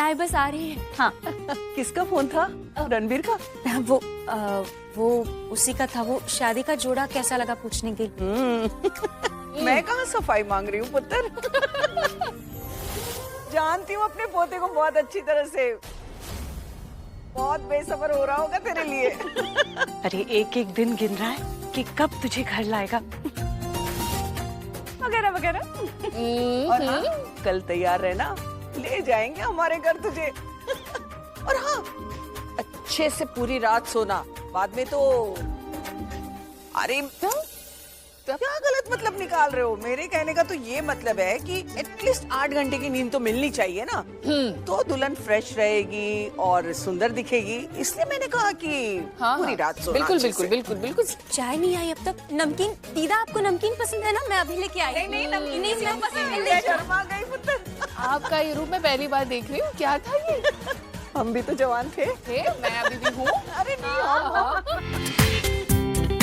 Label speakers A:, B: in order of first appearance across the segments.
A: हाय, बस आ रही है। हाँ।
B: किसका फोन था? रणबीर का?
A: वो उसी का था। वो शादी का जोड़ा कैसा लगा पूछने के लिए।
B: मैं कहाँ सफाई मांग रही हूँ पुत्र। जानती हूँ अपने पोते को बहुत अच्छी तरह से। बहुत बेसब्र हो रहा होगा तेरे लिए।
C: अरे एक एक दिन गिन रहा है कि कब तुझे घर लाएगा, वगैरह वगैरह।
B: और हाँ, कल तैयार रहना, ले जाएंगे हमारे घर तुझे। और हाँ, अच्छे से पूरी रात सोना, बाद में तो अरे क्या गलत मतलब निकाल रहे हो? मेरे कहने का तो ये मतलब है कि एटलीस्ट 8 घंटे की नींद तो मिलनी चाहिए ना। तो दुल्हन फ्रेश रहेगी और सुंदर दिखेगी, इसलिए मैंने कहा कि पूरी रात सोना।
D: बिल्कुल बिल्कुल बिल्कुल बिल्कुल।
A: चाय नहीं आई अब तक। नमकीन दीदा, आपको नमकीन पसंद है ना? मैं अभी लेके आई।
B: नहीं नमकीन
A: नहीं
B: नहीं
A: पसंद है।
B: मैं शर्मा गई पुत्र।
D: आपका ये रूप मैं पहली बार देख रही हूँ। क्या था ये?
B: हम भी तो जवान थे।
D: मैं अभी भी हूँ।
B: अरे नहीं,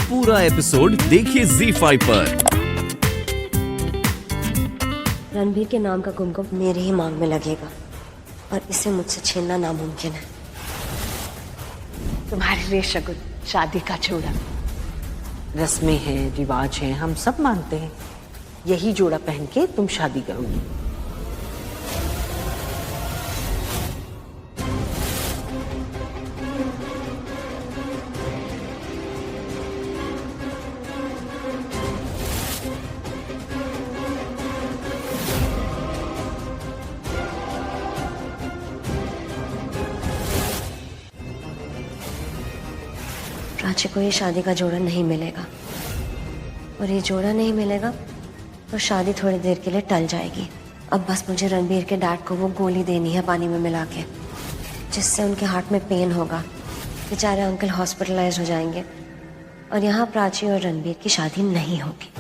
E: पूरा एपिसोड देखिए ZEE5 पर।
F: रणबीर के नाम का कुमकुम मेरे ही मांग में लगेगा और इसे मुझसे छीनना नामुमकिन है।
C: तुम्हारे लिए शगुन, शादी का जोड़ा। रस्में हैं, रिवाज हैं, हम सब मानते हैं। यही जोड़ा पहन के तुम शादी करोगी।
F: प्राची को ये शादी का जोड़ा नहीं मिलेगा और ये जोड़ा नहीं मिलेगा तो शादी थोड़ी देर के लिए टल जाएगी। अब बस मुझे रणबीर के डैड को वो गोली देनी है पानी में मिला के, जिससे उनके हार्ट में पेन होगा। बेचारे अंकल हॉस्पिटलाइज हो जाएंगे और यहाँ प्राची और रणबीर की शादी नहीं होगी।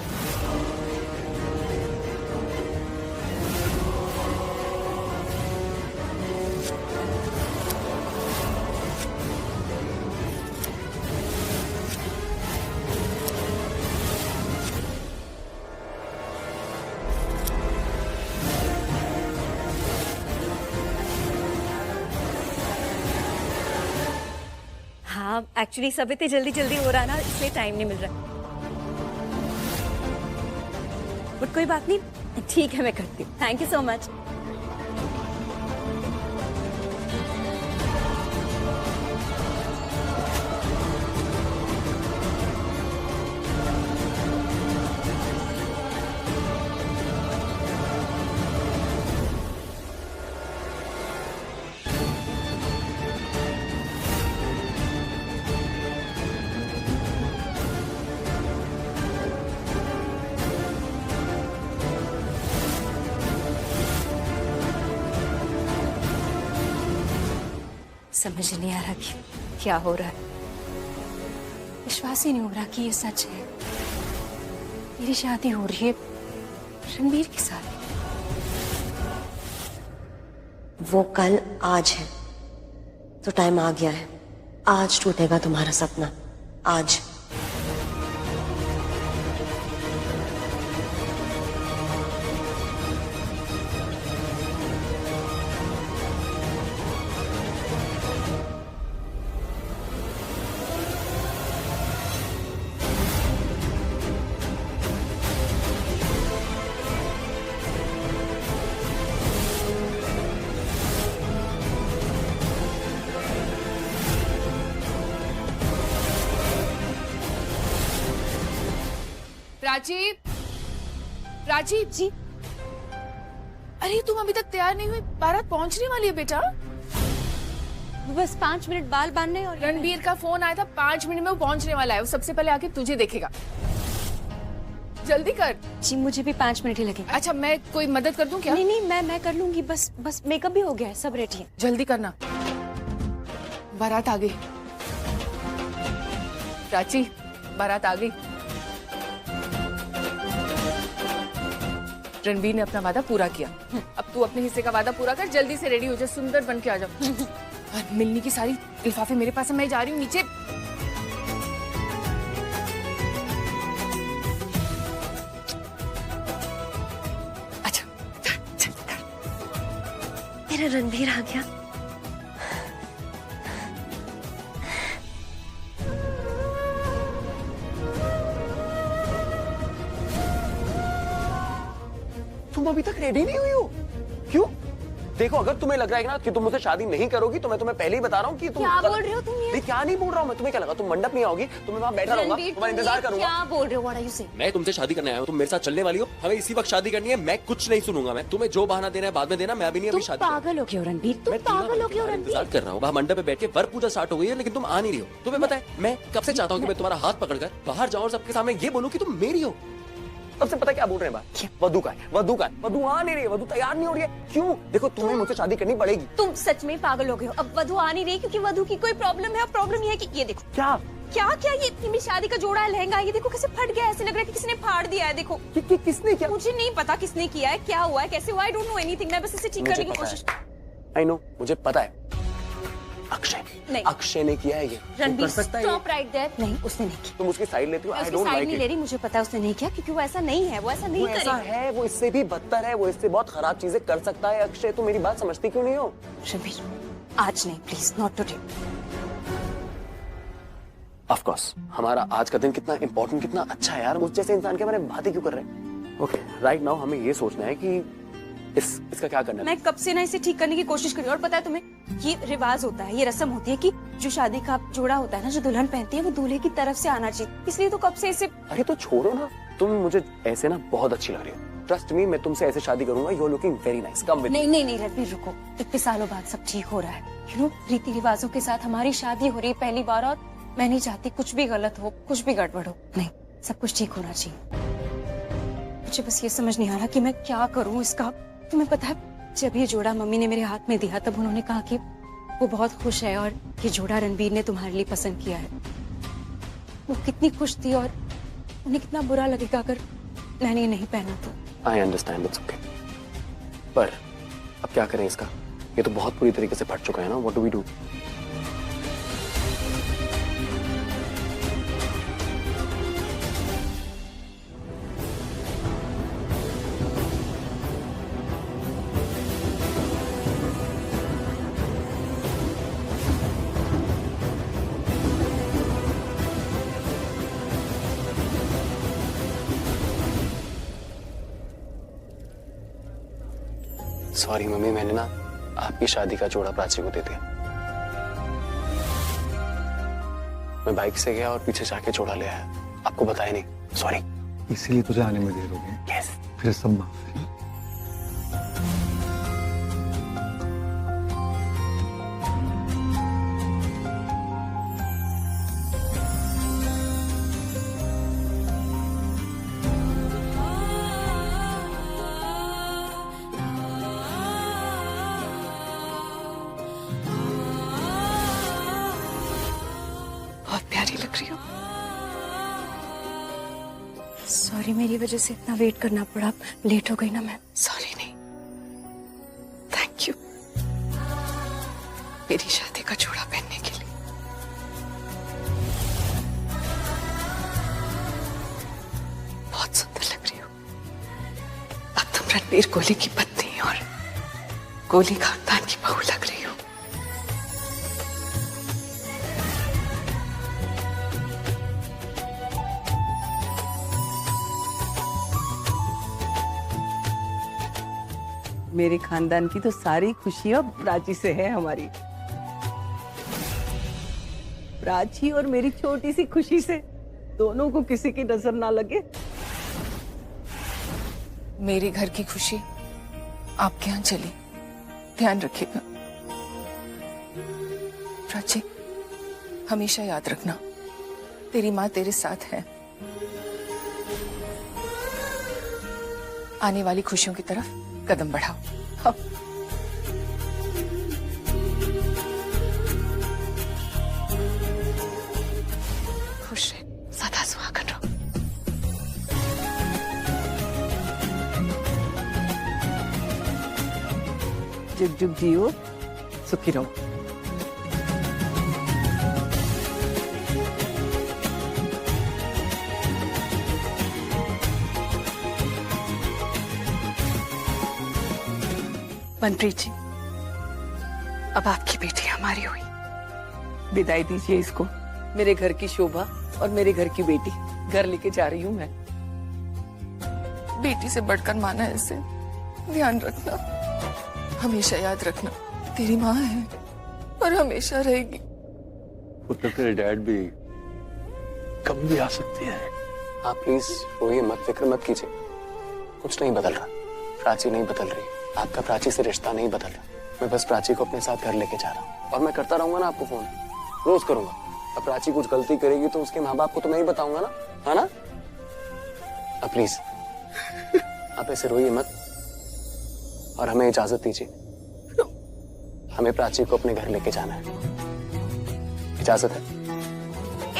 A: हाँ, एक्चुअली सब इतनी जल्दी जल्दी हो रहा है ना, इसलिए टाइम नहीं मिल रहा। बट कोई बात नहीं, ठीक है, मैं करती हूँ। Thank you so much. समझ नहीं आ रहा कि क्या हो रहा है। विश्वास ही नहीं हो रहा कि ये सच है। मेरी शादी हो रही है रणबीर के साथ।
F: वो कल आज है तो टाइम आ गया है। आज टूटेगा तुम्हारा सपना, आज।
D: प्राची, प्राची जी। अरे तुम अभी तक तैयार नहीं हुई? बारात पहुंचने वाली है बेटा।
A: बस 5 मिनट बाल बांधने और
D: रणबीर का फोन आया था, 5 मिनट में वो पहुंचने वाला है। वो सबसे पहले आके तुझे देखेगा। जल्दी कर।
A: जी, मुझे भी 5 मिनट ही लगेंगे।
D: अच्छा, मैं कोई मदद कर दूं क्या?
A: नहीं नहीं, मैं कर लूंगी। बस मेकअप भी हो गया है, सब रेडी है।
D: जल्दी करना, बारात आ गई। प्राची, बारात आ गई। रणबीर ने अपना वादा पूरा किया। अब तू अपने हिस्से का वादा पूरा कर। जल्दी से रेडी हो जा, सुंदर बन के आ जा। और मिलने की सारी लिफाफे मेरे पास है, मैं जा रही हूँ नीचे। अच्छा,
F: मेरा रणबीर आ गया।
G: तुम अभी तक रेडी नहीं हुई हो? क्यों? देखो, अगर तुम्हें लग रहा है ना कि तुम मुझसे शादी नहीं करोगी तो मैं तुम्हें पहले ही बता रहा हूँ कि तुम
F: क्या बोल रहे हो तुम ये?
G: क्या नहीं बोल रहा हूँ मैं? तुम्हें क्या लगा तुम मंडप नहीं आओगी? तो मैं वहाँ बैठा रहूंगा, तुम्हारा इंतजार करूंगा।
F: क्या बोल रहे हो? What are you saying?
G: मैं तुमसे शादी करने आया हूँ, तुम मेरे साथ चलने वाली हो? हमें इसी वक्त शादी करनी है, मैं कुछ नहीं सुनूंगा। मैं तुम्हें जो बहाना देना है बाद में देना, मैं अभी नहीं, अभी शादी।
F: पागल हो गए हो रणबीर, तुम पागल हो गए हो रणबीर।
G: इंतजार कर रहा हूँ, वहाँ मंडप पे बैठ के वर पूजा स्टार्ट हो गई है, लेकिन तुम आ नहीं रही हो। तुम्हें पता है मैं कब से चाहता हूँ कि मैं तुम्हारा हाथ पकड़कर बाहर जाऊँ और सबके सामने ये बोलूँ कि तुम मेरी हो। तब से पता क्या बोल रहे हैं बात? वधू का है, वधू का है, वधू आ नहीं रही है, वधू तैयार नहीं हो रही है। क्यों? देखो, तुम्हें मुझसे शादी करनी पड़ेगी।
F: तुम सच में पागल हो गए हो। अब वधू आ नहीं रही क्योंकि वधू की कोई प्रॉब्लम है। अब प्रॉब्लम ये है कि ये देखो
G: क्या
F: क्या क्या ये मेरी शादी का जोड़ा है, लहंगा, ये देखो कैसे फट गया। ऐसे लग रहा है कि किसी ने फाड़ दिया है। देखो
G: किसने क्या?
F: मुझे नहीं पता किसने किया है, क्या हुआ है, कैसे हुआ। I don't know anything. मैं बस इसे ठीक करने की कोशिश।
G: आई नो, मुझे पता है। अक्षय
F: नहीं,
G: अक्षय ने किया है ये।
F: Ranbir stop right there. नहीं, उसने नहीं किया।
G: तुम उसकी साइड लेती हो।
F: मैं उसकी साइड नहीं ले रही। मुझे पता है उसने नहीं किया क्योंकि वो ऐसा नहीं है। वो ऐसा नहीं करेगा।
G: ऐसा है, वो इससे भी बदतर है, वो इससे बहुत खराब चीजें कर सकता है। अक्षय, तुम मेरी बात समझती क्यों नहीं हो?
F: रणबीर आज नहीं, please, not today.
G: Of course, हमारा आज का दिन कितना इंपॉर्टेंट, कितना अच्छा है यार। उस जैसे इंसान के बारे में बातें क्यों कर रहे हैं? ओके, राइट नाउ हमें ये सोचना है कि इसका क्या करना है।
F: मैं कब से ना इसे ठीक करने की कोशिश कर रही हूँ। और पता है तुम्हें, ये रिवाज होता है, ये रस्म होती है कि जो शादी का जोड़ा होता है ना, जो दुल्हन पहनती है, वो दूल्हे की तरफ से आना चाहिए। इसलिए तो कब से इसे।
G: अरे तो छोड़ो ना, तुम मुझे ऐसे ना बहुत अच्छी लग रही हो। ट्रस्ट मी, मैं तुमसे ऐसे शादी करूंगा। You are looking very nice, come with.
F: नहीं नहीं नहीं रणबीर, रुको। इतने सालों बाद सब ठीक हो रहा है। यू नो, रीति रिवाजों के साथ हमारी शादी हो रही है पहली बार, और मैं नहीं चाहती कुछ भी गलत हो, कुछ भी गड़बड़ हो। नहीं, सब कुछ ठीक होना चाहिए। मुझे बस ये समझ नहीं आ रहा कि मैं क्या करूँ इसका। तुम्हें पता है, जब ये जोड़ा मम्मी ने मेरे हाथ में दिया तब उन्होंने कहा कि वो बहुत खुश है और ये जोड़ा रणबीर ने तुम्हारे लिए पसंद किया है। वो कितनी खुश थी और उन्हें कितना बुरा लगेगा अगर मैंने ये नहीं पहना तो।
G: I understand, it's okay. पर अब क्या करें इसका? ये तो बहुत पूरी तरीके से फट चुका है ना। What do we do? Sorry mummy, मैंने ना आपकी शादी का जोड़ा प्राची को दे दिया। मैं बाइक से गया और पीछे जाके जोड़ा ले आया, आपको बताया नहीं। सॉरी।
H: इसीलिए तुझे आने में देर हो गई।
G: यस।
H: फिर सब माफ है।
A: बहुत प्यारी लग रही हो। सॉरी, मेरी वजह से इतना वेट करना पड़ा। लेट हो गई ना मैं। सॉरी नहीं, थैंक यू मेरी शादी का जोड़ा पहनने के लिए। बहुत सुंदर लग रही हो। अब तुम रणबीर कोहली की पत्नी और कोहली खानदान की बहू लग रही हो।
B: मेरे खानदान की तो सारी खुशियां प्राची से है हमारी। प्राची और मेरी छोटी सी खुशी से दोनों को किसी की नजर ना लगे।
D: मेरे घर की खुशी आपके यहाँ चली, ध्यान रखिएगा। प्राची, हमेशा याद रखना, तेरी माँ तेरे साथ है। आने वाली खुशियों की तरफ कदम बढ़ाओ। हाँ।
A: खुश रहे, सदा सुहागन रहो।
B: जुग जुग जियो, सुखी रहो।
A: मनप्रीत जी,
B: अब आपकी बेटी हमारी हुई। विदाई दीजिए इसको, मेरे घर की शोभा और मेरे घर की बेटी। घर लेके जा रही हूँ मैं।
D: बेटी से बढ़कर माना है इसे। ध्यान रखना, हमेशा याद रखना, तेरी माँ है और हमेशा रहेगी।
H: पुत्र तेरे डैड भी कभी भी आ सकती है।
G: आप प्लीज रोइए मत, फिक्र मत कीजिए। कुछ नहीं बदल रहा, प्राची नहीं बदल रही, आपका प्राची से रिश्ता नहीं बदल रहा। मैं बस प्राची को अपने साथ घर लेके जा रहा हूँ और मैं करता रहूंगा ना आपको फोन, रोज करूंगा। अब प्राची कुछ गलती करेगी तो उसके माँ बाप को तो मैं ही बताऊंगा ना, है ना? अब प्लीज आप ऐसे रोइए मत और हमें इजाजत दीजिए। हमें प्राची को अपने घर लेके जाना है, इजाजत है?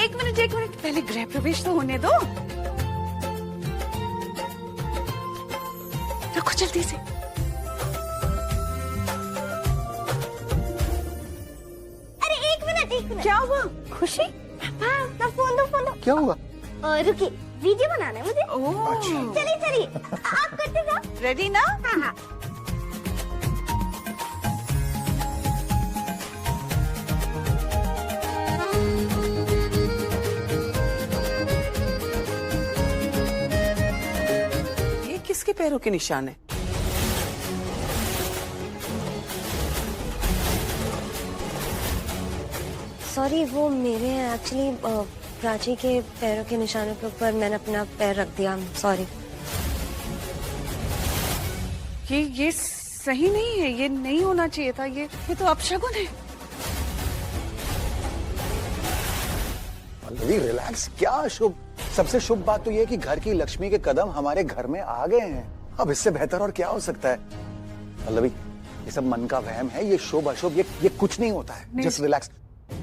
B: एक मिनट, पहले गृह प्रवेश तो होने दो। रखो जल्दी से।
I: अरे एक मिनट।
B: क्या हुआ?
I: खुशी? हाँ, फोन दो।
H: क्या हुआ?
I: रुकी, वीडियो बनाना है मुझे।
B: ओह,
I: चलिए आप करते जाओ।
B: रेडी ना?
I: हाँ।
B: ये किसके पैरों के निशान है?
F: सॉरी, वो मेरे एक्चुअली प्राची के पैरों के निशानों के ऊपर मैंने अपना पैर रख दिया। सॉरी।
B: ये सही नहीं है, ये नहीं होना चाहिए था। ये तो अपशगुन है।
H: पल्लवी रिलैक्स, क्या शुभ? सबसे शुभ बात तो ये है कि घर की लक्ष्मी के कदम हमारे घर में आ गए हैं। अब इससे बेहतर और क्या हो सकता है? पल्लवी, ये सब मन का वहम है। ये शुभ अशुभ ये कुछ नहीं होता है। Just relax.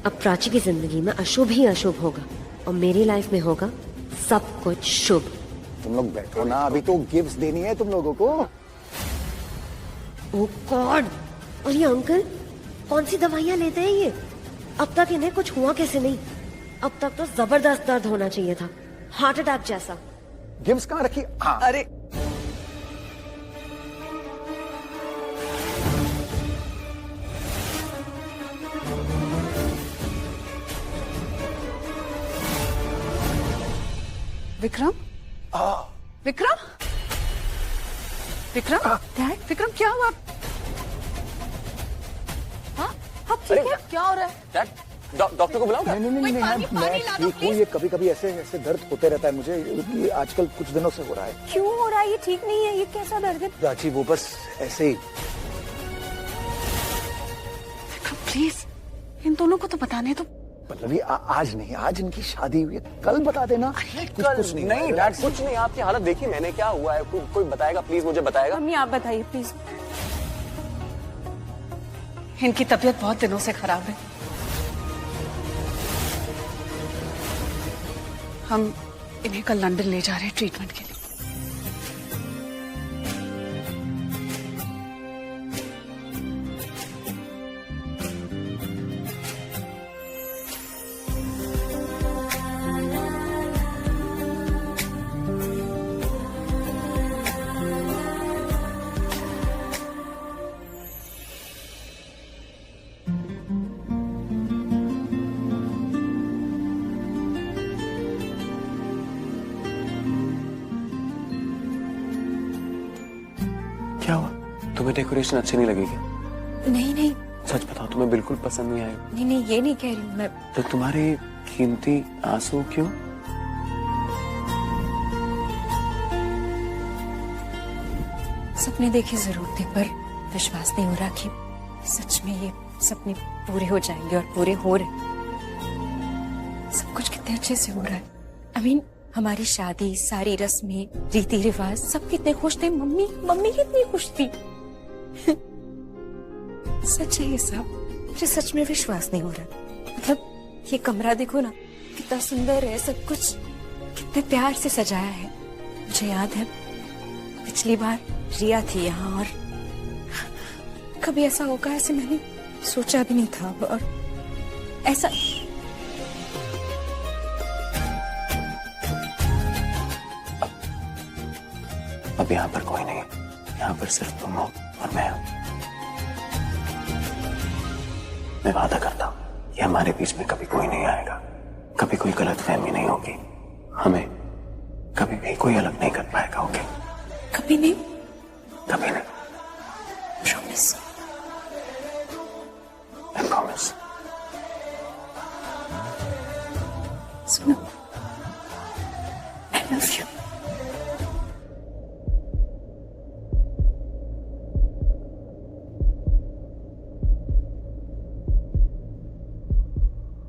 F: अब प्राची की जिंदगी में अशुभ ही अशुभ होगा और मेरी लाइफ में होगा सब कुछ शुभ।
H: तुम लोग बैठो ना, अभी तो गिफ्ट्स देनी है तुम लोगों को।
F: ओह गॉड! और ये अंकल कौन सी दवाइयाँ लेते हैं ये? अब तक इन्हें कुछ हुआ कैसे नहीं? अब तक तो जबरदस्त दर्द होना चाहिए था, हार्ट अटैक जैसा।
H: गिफ्ट्स कहाँ रखी? हाँ,
B: अरे विक्रम, विक्रम, डैड, विक्रम क्या हुआ? हाँ, आप ठीक है? क्या हो रहा है?
G: डैड, डॉक्टर को बुलाऊं क्या?
H: नहीं, मैं ठीक हूँ। ये कभी कभी ऐसे दर्द होते रहता है मुझे। ये आजकल कुछ दिनों से हो रहा है।
F: क्यों हो रहा है? ये ठीक नहीं है। ये कैसा दर्द है?
H: प्राची, वो बस ऐसे ही।
B: विक्रम प्लीज, इन दोनों को तो बताने दो।
H: पल्लवी, आज नहीं, आज इनकी शादी हुई है, कल बता देना। कुछ नहीं
G: डैड, कुछ नहीं। आपकी हालत देखी मैंने, क्या हुआ है? कोई बताएगा प्लीज, मुझे बताएगा।
A: मम्मी आप बताइए प्लीज।
B: इनकी तबीयत बहुत दिनों से खराब है। हम इन्हें कल लंदन ले जा रहे हैं ट्रीटमेंट के लिए।
G: क्या हुआ? तुम्हें डेकोरेशन अच्छी नहीं लगी क्या?
A: नहीं,
G: सच बताओ, तुम्हें बिल्कुल पसंद नहीं आया?
A: नहीं, ये नहीं कह रही हूँ मैं।
G: तो तुम्हारे कीमती आंसू क्यों?
A: सपने देखे जरूर थे, पर विश्वास नहीं हो रहा कि सच में ये सपने पूरे हो जाएंगे, और पूरे हो रहे। सब कुछ कितने अच्छे से हो रहा है। I mean, हमारी शादी, सारी रस्में, रीति रिवाज, सब कितने खुश थे। मम्मी कितनी खुश थी। सच है ये सब, मुझे सच में विश्वास नहीं हो रहा। मतलब ये कमरा देखो ना, कितना सुंदर है, सब कुछ कितने प्यार से सजाया है। मुझे याद है पिछली बार रिया थी यहाँ, और कभी ऐसा होगा ऐसे मैंने सोचा भी नहीं था। और ऐसा
G: अब यहाँ पर कोई नहीं, यहाँ पर सिर्फ तुम हो और मैं हूं। मैं वादा करता हूं ये हमारे बीच में कभी कोई नहीं आएगा, कभी कोई गलतफहमी नहीं होगी, हमें कभी भी कोई अलग नहीं कर पाएगा। ओके?
A: कभी नहीं।
G: कभी नहीं।
A: प्रॉमिस।
G: I promise.
A: सुनो, आई लव यू।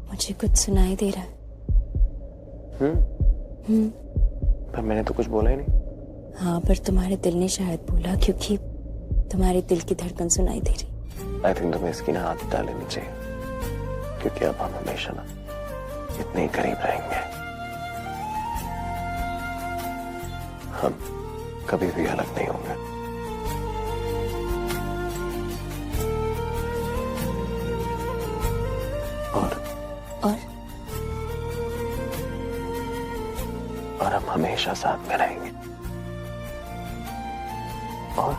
A: मुझे कुछ सुनाई दे रहा है।
G: पर मैंने तो कुछ बोला ही नहीं।
A: हाँ, पर तुम्हारे दिल ने शायद बोला, क्योंकि तुम्हारे दिल की धड़कन सुनाई दे रही।
G: आई थिंक तुम्हें इसकी ना आदत डाल लेनी चाहिए, क्योंकि अब हम हमेशा ना इतने ही करीब रहेंगे, हम कभी भी अलग नहीं होंगे। और हम हमेशा साथ में रहेंगे। और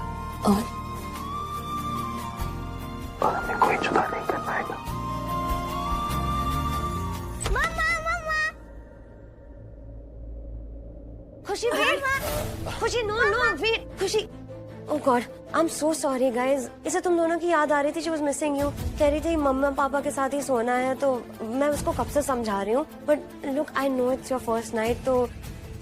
G: हमें कोई जुदा नहीं कर पाएगा।
F: खुशी वेट, खुशी no wait, Khushi. Oh god, I am so sorry guys. इसे तुम दोनों की याद आ रही थी, शी वाज मिसिंग यू। कह रही थी मम्मा पापा के साथ ही सोना है, तो मैं उसको कब से समझा रही हूँ। But look, I know it's your first night, तो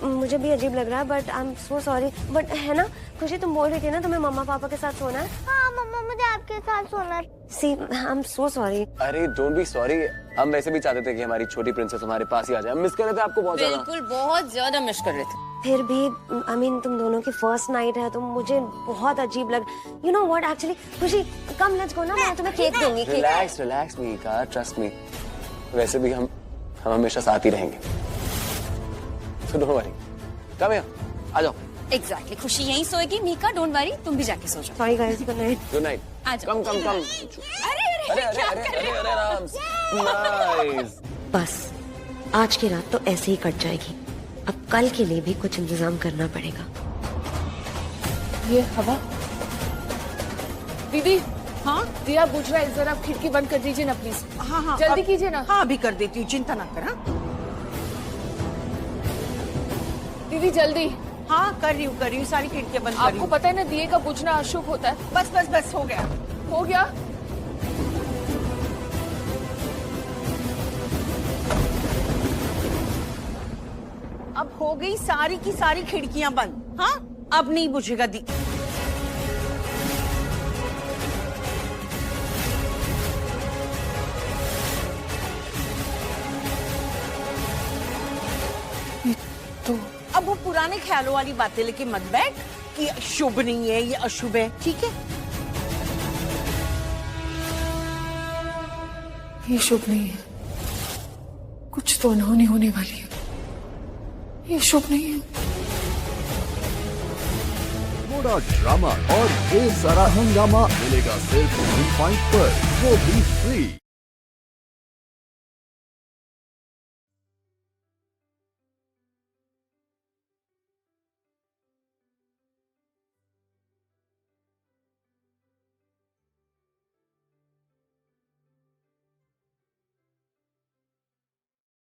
F: मुझे भी अजीब लग रहा है, but I am so sorry. But है ना खुशी, तुम बोल रही थी ना तुम्हें मम्मा पापा के साथ सोना है।
I: हाँ मम्मा, मुझे आपके साथ सोना है।
F: सी, आई एम सो सॉरी।
G: अरे डोंट बी सॉरी, हम वैसे भी चाहते थे कि हमारी छोटी प्रिंसेस हमारे पास ही आ जाए। हम मिस कर रहे थे आपको बहुत ज्यादा।
D: बिल्कुल, बहुत ज्यादा मिस कर रहे थे।
F: फिर भी आई मीन तुम दोनों की फर्स्ट नाइट है, तो मुझे बहुत अजीब लग। यू नो व्हाट, एक्चुअली खुशी कम लेट्स गो ना, मैं तुम्हें केक दूंगी।
G: Relax relax Mika, trust me. वैसे भी हम हमेशा साथ ही रहेंगे, so don't worry। Come here, आ जाओ।
A: एग्जैक्टली, खुशी यहीं सोएगी। मीका डोंट वरी, तुम भी जाके सो जाओ।
F: Sorry guys, good night.
G: Good night.
A: आ जाओ।
G: कम। अरे आराम से। नाइस।
F: बस आज की रात तो ऐसे ही कट जाएगी। अब कल के लिए भी कुछ इंतजाम करना पड़ेगा।
D: ये हवा। दीदी, हाँ दिया बुझ रहा है, जरा आप खिड़की बंद कर दीजिए ना प्लीज।
C: हाँ
D: जल्दी कीजिए ना।
C: हाँ अभी कर देती हूँ, चिंता ना कर।
D: दीदी जल्दी।
C: हाँ कर रही हूँ, सारी खिड़कियाँ बंद कर रही
D: आपको
C: हूँ।
D: पता है ना, दिए का बुझना अशुभ होता है।
C: बस हो गया।
D: हो गया।
C: अब हो गई सारी की सारी खिड़कियां बंद। हाँ अब नहीं बुझेगा दी।
D: तो
C: अब वो पुराने ख्यालों वाली बातें लेके मत बैठ कि शुभ नहीं है ये अशुभ है, ठीक है?
D: ये शुभ नहीं है, कुछ तो अनहोनी होने वाली है। ये शुभ नहीं है।
E: थोड़ा ड्रामा और ये सारा हंगामा मिलेगा सिर्फ ZEE5 पर, वो भी फ्री।